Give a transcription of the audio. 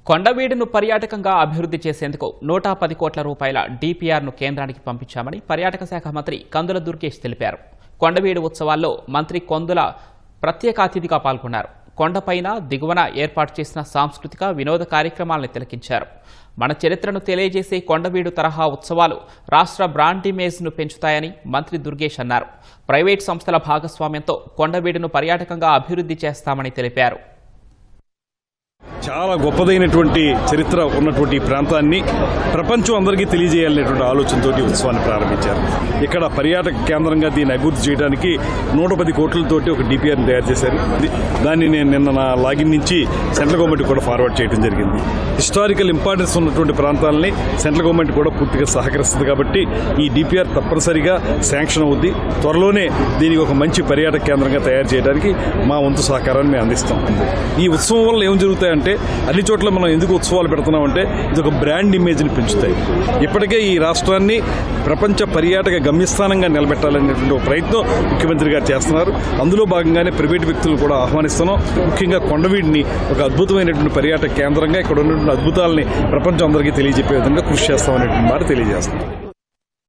కొండవీడును పర్యాటకంగా అభివృద్ధి చేసేందుకు 110 కోట్ల రూపాయల డిపిఆర్ను కేంద్రానికి పంపించామని పర్యాటక శాఖ మంత్రి కందుల దుర్గేష్ తెలిపారు. కొండవీడు ఉత్సవాల్లో మంత్రి కొందుల ప్రత్యేక అతిథిగా పాల్గొన్నారు. కొండపైన దిగువన ఏర్పాటు చేసిన సాంస్కృతిక వినోద కార్యక్రమాలను తిలకించారు. మన చరిత్రను తెలియజేసే కొండవీడు తరహా ఉత్సవాలు రాష్ట్ర బ్రాండ్ ఇమేజ్ను పెంచుతాయని మంత్రి దుర్గేష్ అన్నారు. ప్రైవేట్ సంస్థల భాగస్వామ్యంతో కొండవీడును పర్యాటకంగా అభివృద్ధి చేస్తామని తెలిపారు. చాలా గొప్పదైనటువంటి చరిత్ర ఉన్నటువంటి ప్రాంతాన్ని ప్రపంచం అందరికీ తెలియజేయాలనేటువంటి ఆలోచనతో ఉత్సవాన్ని ప్రారంభించారు. ఇక్కడ పర్యాటక కేంద్రంగా దీన్ని అభివృద్ధి చేయడానికి 110 కోట్లతోటి ఒక డిపిఆర్ని తయారు చేశారు. దాన్ని నేను నిన్న నా లాగిన్ నుంచి సెంట్రల్ గవర్నమెంట్ కూడా ఫార్వర్డ్ చేయడం జరిగింది. హిస్టారికల్ ఇంపార్టెన్స్ ఉన్నటువంటి ప్రాంతాలని సెంట్రల్ గవర్నమెంట్ కూడా పూర్తిగా సహకరిస్తుంది కాబట్టి ఈ డిపిఆర్ తప్పనిసరిగా శాంక్షన్ అవుద్ది. త్వరలోనే దీనికి ఒక మంచి పర్యాటక కేంద్రంగా తయారు చేయడానికి మా వంతు సహకారాన్ని మేము అందిస్తాం. ఈ ఉత్సవం వల్ల ఏం జరుగుతాయంటే అన్ని చోట్ల మనం ఎందుకు ఉత్సవాలు పెడుతున్నామంటే ఇది ఒక బ్రాండ్ ఇమేజ్ని పెంచుతాయి. ఇప్పటికే ఈ రాష్ట్రాన్ని ప్రపంచ పర్యాటక గమ్యస్థానంగా నిలబెట్టాలనేటువంటి ఒక ప్రయత్నం ముఖ్యమంత్రి గారు చేస్తున్నారు. అందులో భాగంగానే ప్రైవేటు వ్యక్తులను కూడా ఆహ్వానిస్తున్నాం. ముఖ్యంగా కొండవీడిని ఒక అద్భుతమైనటువంటి పర్యాటక కేంద్రంగా ఇక్కడ ఉన్నటువంటి అద్భుతాలని ప్రపంచం అందరికీ తెలియజెప్పే విధంగా కృషి చేస్తామనేటువంటి మాట తెలియజేస్తున్నాం.